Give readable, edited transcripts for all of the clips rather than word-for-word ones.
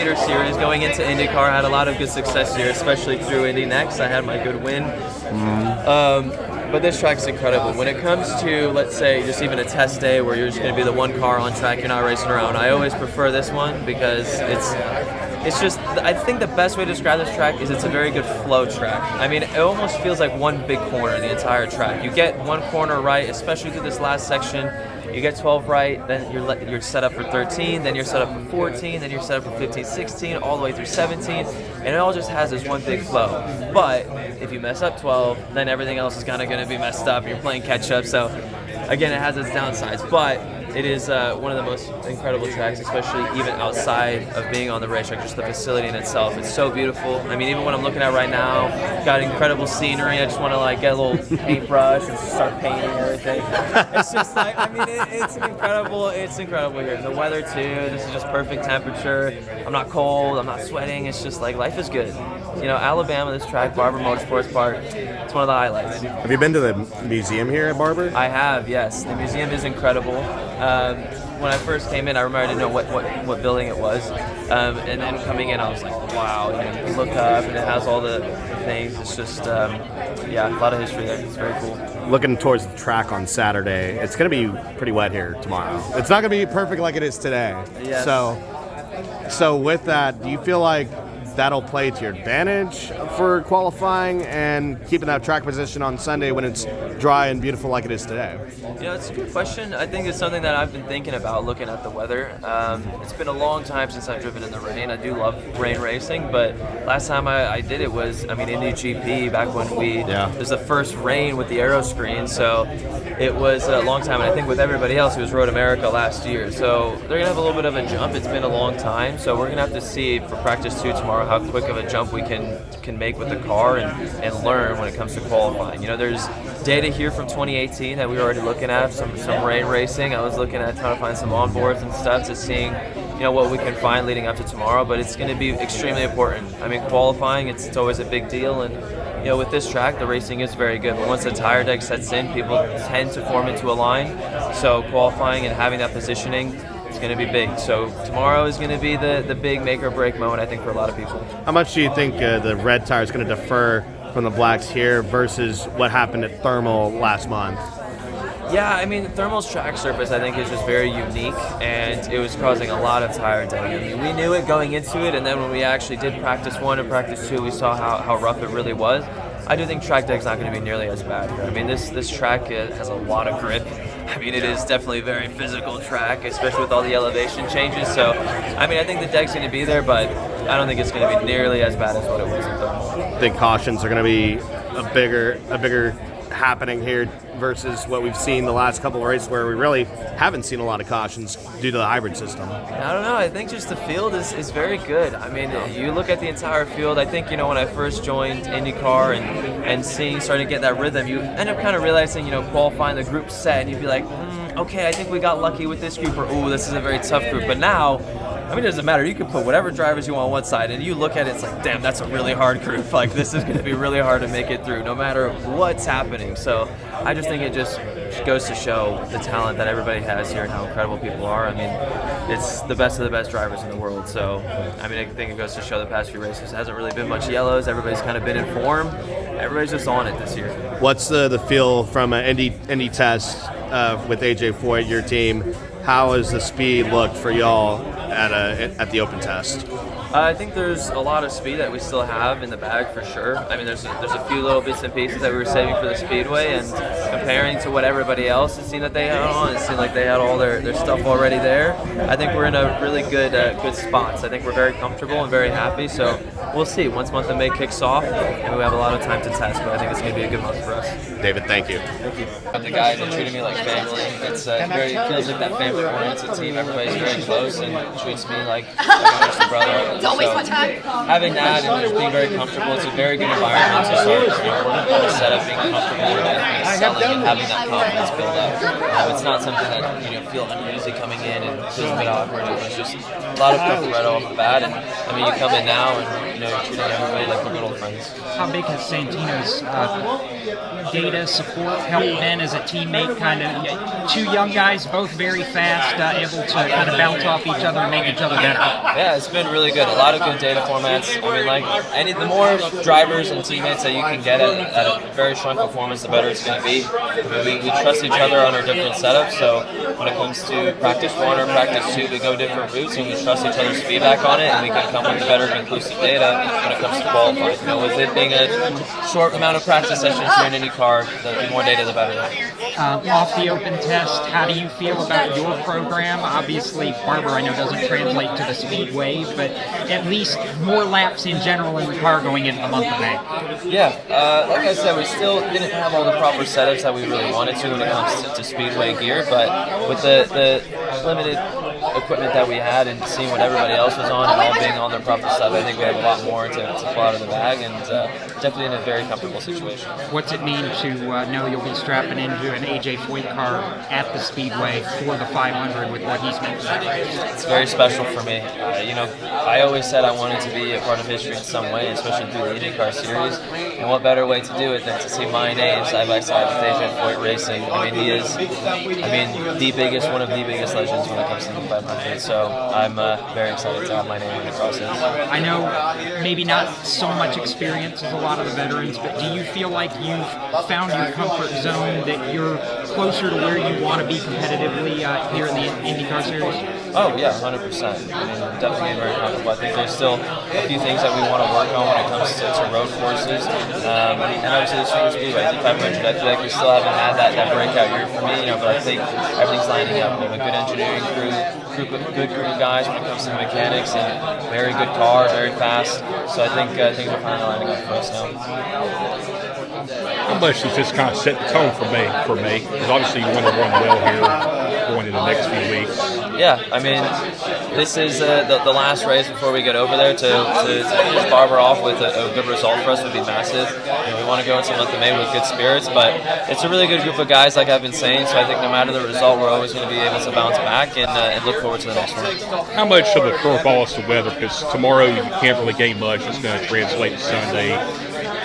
Series going into IndyCar. I had a lot of good success here, especially through Indy Next. I had my good win. But this track is incredible. When it comes to, let's say, just even a test day where you're just going to be the one car on track, you're not racing around, I always prefer this one because it's just, I think the best way to describe this track is it's a very good flow track. I mean, it almost feels like one big corner, the entire track. You get one corner right, especially through this last section. You get 12 right, then you're set up for 13, then you're set up for 14, then you're set up for 15, 16, all the way through 17, and it all just has this one big flow. But if you mess up 12, then everything else is kind of going to be messed up. You're playing catch up, so again, it has its downsides. But it is one of the most incredible tracks, especially even outside of being on the racetrack, just the facility in itself. It's so beautiful. I mean, even what I'm looking at right now, got incredible scenery. I just want to like get a little paintbrush and start painting everything. It's just like, I mean, it's incredible here. The weather too, this is just perfect temperature. I'm not cold, I'm not sweating. It's just like, life is good. You know, Alabama, this track, Barber Motorsports Park, it's one of the highlights. Have you been to the museum here at Barber? I have, yes. The museum is incredible. When I first came in, I remember I didn't know what building it was, and then coming in, I was like, wow. You look up, and it has all the things. It's just, yeah, a lot of history there. It's very cool. Looking towards the track on Saturday, it's going to be pretty wet here tomorrow. It's not going to be perfect like it is today. Yes. So with that, do you feel like that'll play to your advantage for qualifying and keeping that track position on Sunday when it's dry and beautiful like it is today? You know, it's a good question. I think it's something that I've been thinking about looking at the weather. It's been a long time since I've driven in the rain. I do love rain racing, but last time I did it was, I mean, Indy GP back when it was the first rain with the aero screen, so it was a long time, and I think with everybody else it was Road America last year. So they're going to have a little bit of a jump. It's been a long time, so we're going to have to see for practice 2 tomorrow how quick of a jump we can make with the car and learn when it comes to qualifying. You know, there's data here from 2018 that we were already looking at, some rain racing. I was looking at trying to find some onboards and stuff to seeing, you know, what we can find leading up to tomorrow, but it's going to be extremely important. I mean, qualifying, it's always a big deal, and you know, with this track, the racing is very good. But once the tire deck sets in, people tend to form into a line. So qualifying and having that positioning, it's going to be big. So tomorrow is going to be the big make or break moment, I think, for a lot of people. How much do you think the red tire is going to defer from the blacks here versus what happened at Thermal last month? Yeah, I mean, Thermal's track surface, I think, is just very unique, and it was causing a lot of tire decking. I mean, we knew it going into it, and then when we actually did practice 1 and practice 2, we saw how rough it really was. I do think track deck's not going to be nearly as bad here. I mean, this track has a lot of grip. I mean, it is definitely a very physical track, especially with all the elevation changes. So, I mean, I think the deck's going to be there, but I don't think it's going to be nearly as bad as what it was at Thermal. I think cautions are going to be a bigger happening here versus what we've seen the last couple of races where we really haven't seen a lot of cautions due to the hybrid system. I don't know. I think just the field is very good. I mean, you look at the entire field. I think, you know, when I first joined IndyCar and starting to get that rhythm, you end up kind of realizing, you know, qualifying the group set, and you'd be like, okay, I think we got lucky with this group, or this is a very tough group. But now, I mean, it doesn't matter. You can put whatever drivers you want on one side, and you look at it, it's like, damn, that's a really hard group. Like, this is going to be really hard to make it through, no matter what's happening. So I just think it just goes to show the talent that everybody has here and how incredible people are. I mean, it's the best of the best drivers in the world. So, I mean, I think it goes to show the past few races. It hasn't really been much yellows. Everybody's kind of been in form. Everybody's just on it this year. What's the feel from an Indy test with AJ Foyt, your team? How has the speed looked for y'all at the open test? I think there's a lot of speed that we still have in the bag for sure. I mean, there's a few little bits and pieces that we were saving for the Speedway, and comparing to what everybody else, it seemed that they had on. It seemed like they had all their stuff already there. I think we're in a really good spots. I think we're very comfortable and very happy. So we'll see. Once month of May kicks off, and we have a lot of time to test, but I think it's going to be a good month for us. David, thank you. Thank you. The guys are treating me like family. It feels like that family-oriented team. Everybody's very close and treats me like I'm just a brother. Don't waste my time. Having that and just being very comfortable, it's a very good environment to start working on the setup, being comfortable and selling and having that confidence build up. It's not something that you feel uneasy coming in and feels a bit awkward. It's just a lot of comfort right off the bat. And I mean, you come in now and you're treating everybody like we're good old friends. How big has Santino's data support helped Ben as a teammate? Kind of two young guys, both very fast, able to kind of bounce off each other and getting each other better? Yeah, it's been really good. A lot of good data formats. I mean, like, the more drivers and teammates that you can get at a very strong performance, the better it's going to be. I mean, we trust each other on our different setups, so when it comes to practice 1 or practice 2, we go different routes, and we trust each other's feedback on it, and we can come with better conclusive data when it comes to qualifying. You know, with it being a short amount of practice sessions here in IndyCar, the more data, the better. Off the open test, how do you feel about your program? Obviously, Barber, I know, doesn't translate to the Speedway, but at least more laps in general in the car going into the month of May. Yeah, like I said, we still didn't have all the proper setups that we really wanted to when it comes to Speedway gear, but with the limited equipment that we had and seeing what everybody else was on and all being on their proper stuff, I think we have a lot more to pull out of the bag, and definitely in a very comfortable situation. What's it mean to know you'll be strapping into an AJ Foyt car at the Speedway for the 500 with what he's meant? It's very special for me. You know, I always said I wanted to be a part of history in some way, especially through the IndyCar series. And what better way to do it than to see my name side by side with AJ Foyt Racing? I mean, he is, one of the biggest legends when it comes to the 500. So I'm very excited to have my name in the process. I know maybe not so much experience as a lot of the veterans, but do you feel like you've found your comfort zone, that you're closer to where you want to be competitively here in the IndyCar series? Oh yeah, 100%. I mean, I'm definitely very comfortable. I think there's still a few things that we want to work on when it comes to road courses, and obviously the Super Speedway, the 500. I feel like we still haven't had that breakout year for me, you know. But I think everything's lining up. We have a good engineering good group of guys when it comes to the mechanics, and very good car, very fast. So I think things are finally lining up for us now. How much does this kind of set the tone for me? Because obviously you want to run well here going into the next few weeks. Yeah, I mean, this is the last race before we get over there. To finish Barber off with a good result for us would be massive. You know, we want to go into the month of May with good spirits, but it's a really good group of guys, like I've been saying, so I think no matter the result, we're always going to be able to bounce back and look forward to the next one. How much of a curveball is the weather? Because tomorrow you can't really gain much. It's going to translate to Sunday.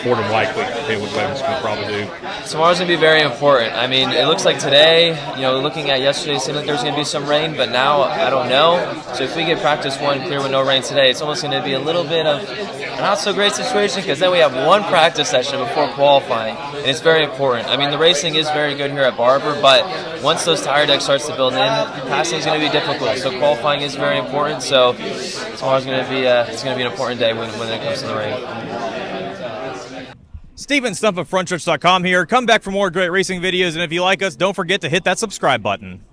More than likely, depending what weather's going to probably do. Tomorrow's going to be very important. I mean, it looks like today, you know, looking at yesterday, it seemed like there was going to be some rain, but now I don't know. So if we get practice 1 clear with no rain today, it's almost going to be a little bit of a not so great situation, because then we have one practice session before qualifying, and it's very important. I mean, the racing is very good here at Barber, but once those tire deck starts to build in, passing is going to be difficult. So qualifying is very important. So tomorrow's going to be it's going to be an important day when it comes to the rain. Steven Stump of Frontstretch.com here. Come back for more great racing videos, and if you like us, don't forget to hit that subscribe button.